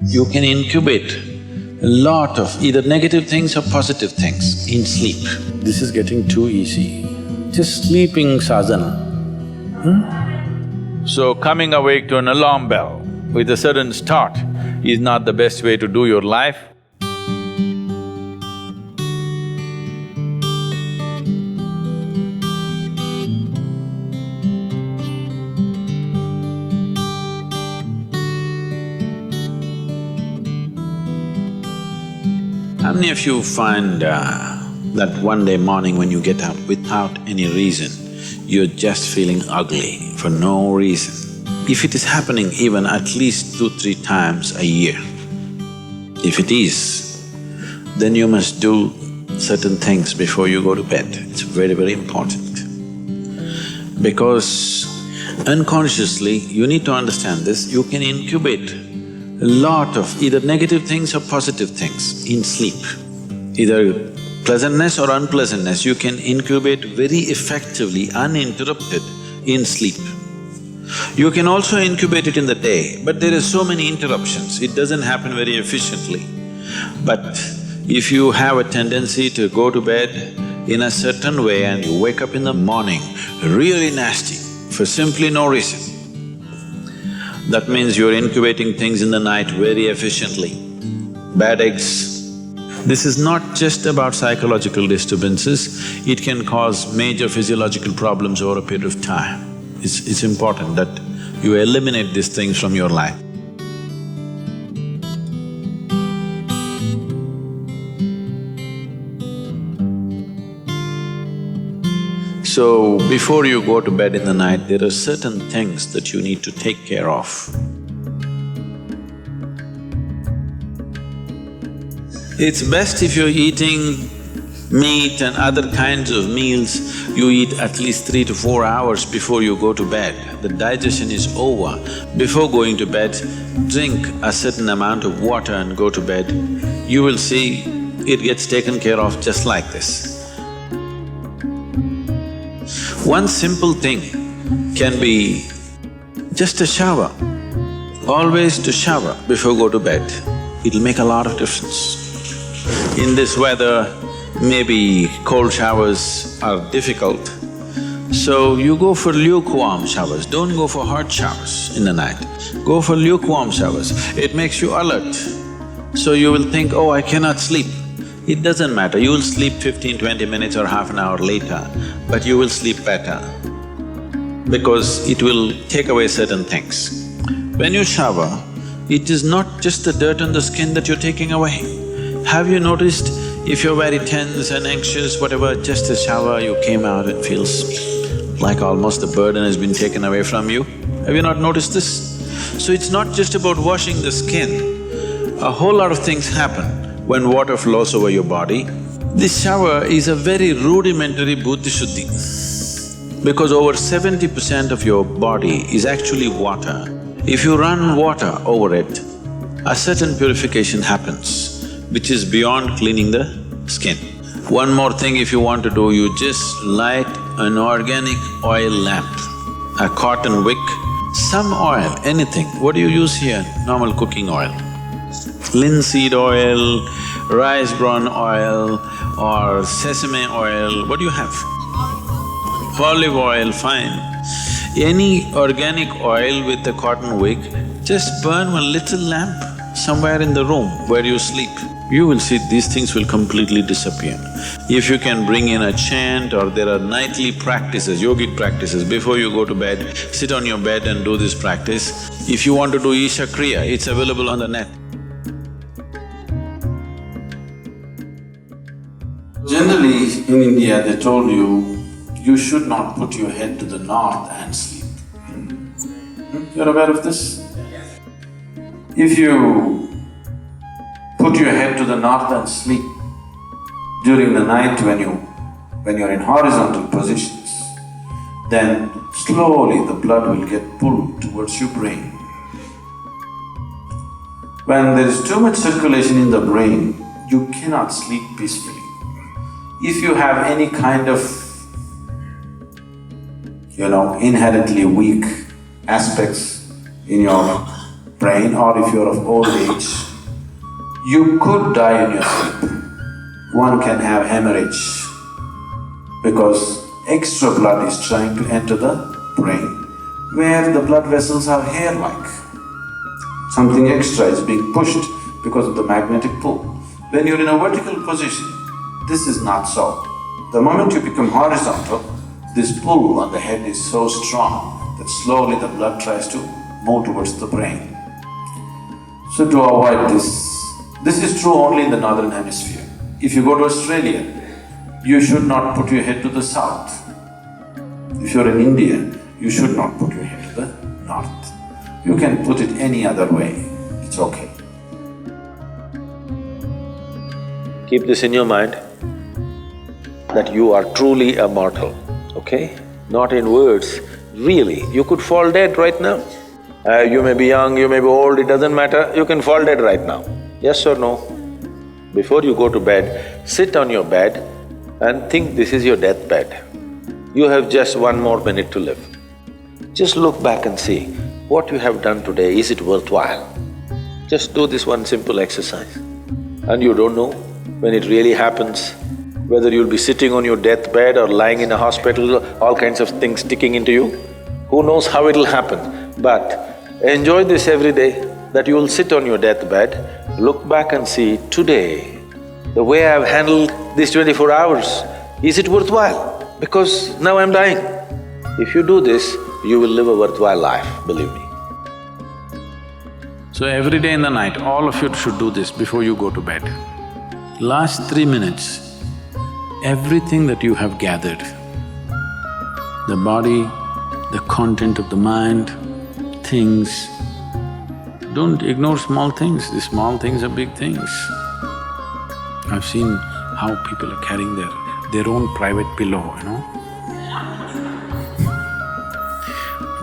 You can incubate a lot of either negative things or positive things in sleep. This is getting too easy. Just sleeping sadhana. So coming awake to an alarm bell with a sudden start is not the best way to do your life. How many of you find that one day morning when you get up without any reason, you're just feeling ugly for no reason? If it is happening even at least 2-3 times a year, if it is, then you must do certain things before you go to bed. It's very, very important. Because unconsciously, you need to understand this, you can incubate a lot of either negative things or positive things in sleep. Either pleasantness or unpleasantness, you can incubate very effectively, uninterrupted in sleep. You can also incubate it in the day, but there are so many interruptions, it doesn't happen very efficiently. But if you have a tendency to go to bed in a certain way and you wake up in the morning really nasty for simply no reason, that means you're incubating things in the night very efficiently. Bad eggs. This is not just about psychological disturbances, it can cause major physiological problems over a period of time. It's important that you eliminate these things from your life. So, before you go to bed in the night, there are certain things that you need to take care of. It's best if you're eating meat and other kinds of meals, you eat at least 3 to 4 hours before you go to bed. The digestion is over. Before going to bed, drink a certain amount of water and go to bed. You will see it gets taken care of just like this. One simple thing can be just a shower. Always to shower before go to bed, it'll make a lot of difference. In this weather, maybe cold showers are difficult, so you go for lukewarm showers, don't go for hot showers in the night. Go for lukewarm showers, it makes you alert. So you will think, oh, I cannot sleep. It doesn't matter, you will sleep 15-20 minutes or half an hour later, but you will sleep better because it will take away certain things. When you shower, it is not just the dirt on the skin that you're taking away. Have you noticed if you're very tense and anxious, whatever, just a shower, you came out, it feels like almost the burden has been taken away from you? Have you not noticed this? So it's not just about washing the skin, a whole lot of things happen when water flows over your body. This shower is a very rudimentary buddhi shuddhi because over 70% of your body is actually water. If you run water over it, a certain purification happens, which is beyond cleaning the skin. One more thing if you want to do, you just light an organic oil lamp, a cotton wick, some oil, anything. What do you use here? Normal cooking oil. Linseed oil, rice bran oil or sesame oil, what do you have? Olive oil, fine. Any organic oil with a cotton wick, just burn one little lamp somewhere in the room where you sleep. You will see these things will completely disappear. If you can bring in a chant or there are nightly practices, yogic practices, before you go to bed, sit on your bed and do this practice. If you want to do Isha Kriya, it's available on the net. Generally, in India, they told you should not put your head to the north and sleep. You're aware of this? If you put your head to the north and sleep during the night when you're in horizontal positions, then slowly the blood will get pulled towards your brain. When there is too much circulation in the brain, you cannot sleep peacefully. If you have any kind of, inherently weak aspects in your brain, or if you're of old age, you could die in your sleep. One can have hemorrhage because extra blood is trying to enter the brain, where the blood vessels are hair-like. Something extra is being pushed because of the magnetic pull. When you're in a vertical position, this is not so. The moment you become horizontal, this pull on the head is so strong that slowly the blood tries to move towards the brain. So to avoid this is true only in the northern hemisphere. If you go to Australia, you should not put your head to the south. If you're in India, you should not put your head to the north. You can put it any other way, it's okay. Keep this in your mind, that you are truly a mortal, okay? Not in words, really. You could fall dead right now. You may be young, you may be old, it doesn't matter, you can fall dead right now. Yes or no? Before you go to bed, sit on your bed and think this is your deathbed. You have just 1 more minute to live. Just look back and see, what you have done today, is it worthwhile? Just do this one simple exercise. And you don't know when it really happens, whether you'll be sitting on your deathbed or lying in a hospital, all kinds of things sticking into you. Who knows how it'll happen? But enjoy this every day, that you will sit on your deathbed, look back and see, today, the way I've handled these 24 hours, is it worthwhile? Because now I'm dying. If you do this, you will live a worthwhile life, believe me. So every day in the night, all of you should do this before you go to bed. Last 3 minutes, everything that you have gathered, the body, the content of the mind, things, don't ignore small things, these small things are big things. I've seen how people are carrying their own private pillow, you know,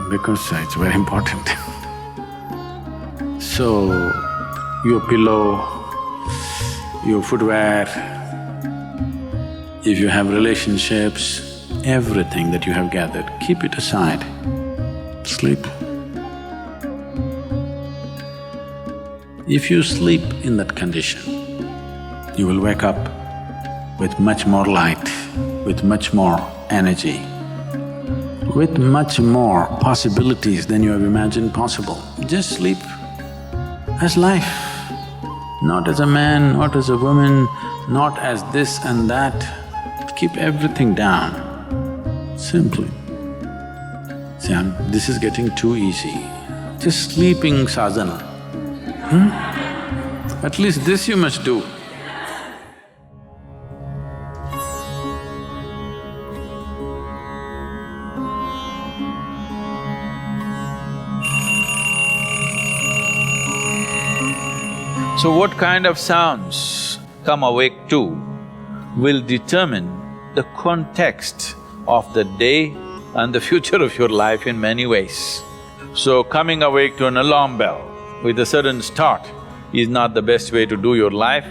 because it's very important. So, your pillow, your footwear, if you have relationships, everything that you have gathered, keep it aside, sleep. If you sleep in that condition, you will wake up with much more light, with much more energy, with much more possibilities than you have imagined possible. Just sleep as life, not as a man, not as a woman, not as this and that. Keep everything down, simply. See, this is getting too easy. Just sleeping sadhana. At least this you must do. So what kind of sounds come awake to will determine the context of the day and the future of your life in many ways. So coming awake to an alarm bell with a certain start is not the best way to do your life.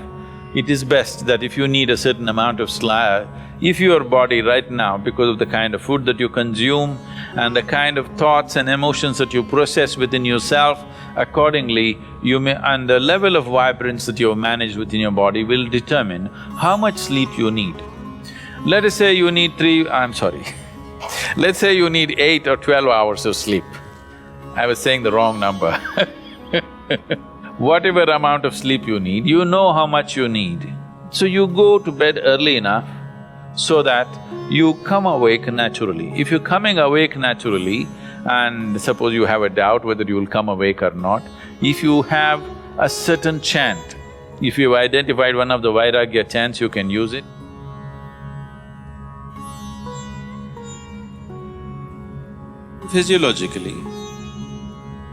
It is best that if you need a certain amount of sleep, if your body right now, because of the kind of food that you consume and the kind of thoughts and emotions that you process within yourself, accordingly you may… and the level of vibrance that you have managed within your body will determine how much sleep you need. Let us say you need let's say you need 8 or 12 hours of sleep. I was saying the wrong number Whatever amount of sleep you need, you know how much you need. So you go to bed early enough so that you come awake naturally. If you're coming awake naturally, and suppose you have a doubt whether you will come awake or not, if you have a certain chant, if you've identified one of the Vairagya chants, you can use it. Physiologically,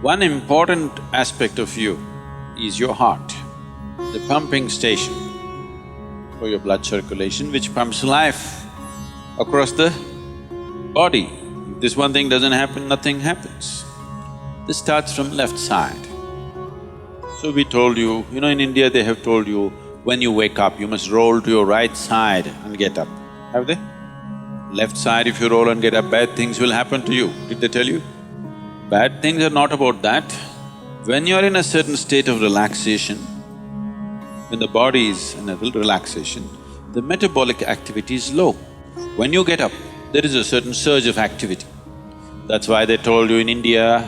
one important aspect of you is your heart, the pumping station for your blood circulation, which pumps life across the body. If this one thing doesn't happen, nothing happens. This starts from left side. So we told you, in India they have told you, when you wake up, you must roll to your right side and get up. Have they? Left side, if you roll and get up, bad things will happen to you. Did they tell you? Bad things are not about that. When you're in a certain state of relaxation, when the body is in a relaxation, the metabolic activity is low. When you get up, there is a certain surge of activity. That's why they told you in India,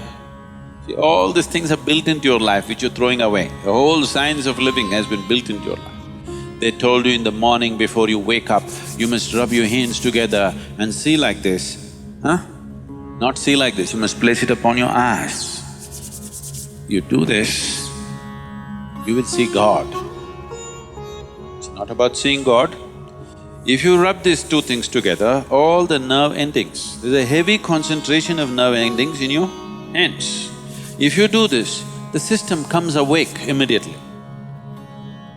see, all these things are built into your life which you're throwing away. The whole science of living has been built into your life. They told you in the morning before you wake up, you must rub your hands together and see like this, huh? Not see like this, you must place it upon your eyes. You do this, you will see God. It's not about seeing God. If you rub these two things together, all the nerve endings, there's a heavy concentration of nerve endings in your hands. If you do this, the system comes awake immediately.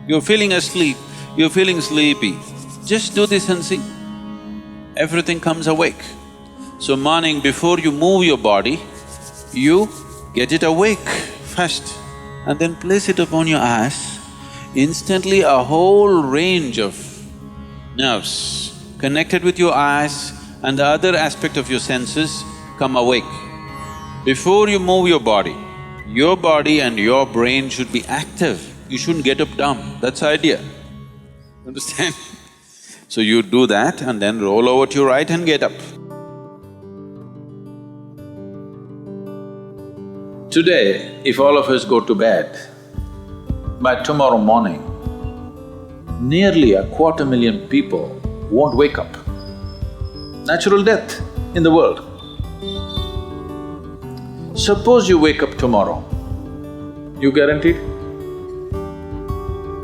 You're feeling asleep, you're feeling sleepy, just do this and see. Everything comes awake. So morning before you move your body, you get it awake first and then place it upon your eyes. Instantly a whole range of nerves connected with your eyes and the other aspect of your senses come awake. Before you move your body and your brain should be active. You shouldn't get up dumb, that's the idea. Understand? So you do that and then roll over to your right and get up. Today, if all of us go to bed, by tomorrow morning, nearly 250,000 people won't wake up. Natural death in the world. Suppose you wake up tomorrow, you guaranteed?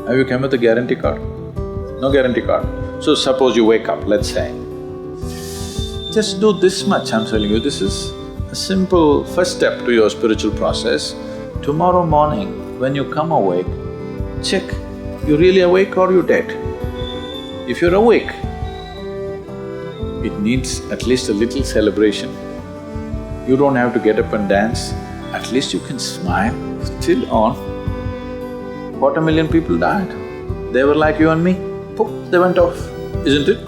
Have you come with a guarantee card? No guarantee card. So suppose you wake up, let's say. Just do this much, I'm telling you, this is a simple first step to your spiritual process. Tomorrow morning, when you come awake, check, you really awake or you dead? If you're awake, it needs at least a little celebration. You don't have to get up and dance, at least you can smile, still on. 250,000 people died. They were like you and me, poof, they went off, isn't it?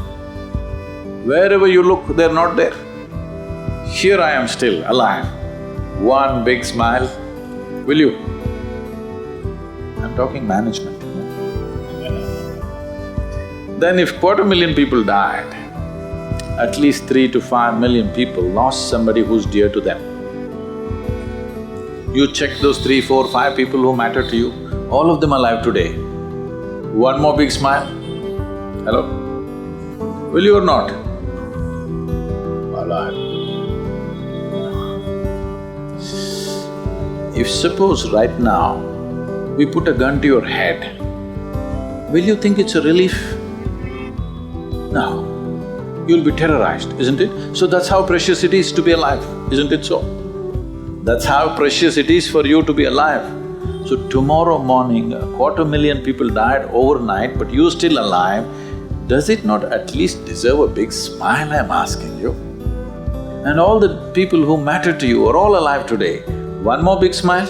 Wherever you look, they're not there. Here I am still alive. One big smile, will you? I'm talking management. Then if 250,000 people died, at least 3 to 5 million people lost somebody who's dear to them. You check those 3, 4, 5 people who matter to you, all of them alive today. One more big smile. Hello? Will you or not? Alive. If suppose right now, we put a gun to your head, will you think it's a relief? No. You'll be terrorized, isn't it? So that's how precious it is to be alive, isn't it so? That's how precious it is for you to be alive. So tomorrow morning, 250,000 people died overnight, but you're still alive. Does it not at least deserve a big smile, I'm asking you? And all the people who matter to you are all alive today. One more big smile?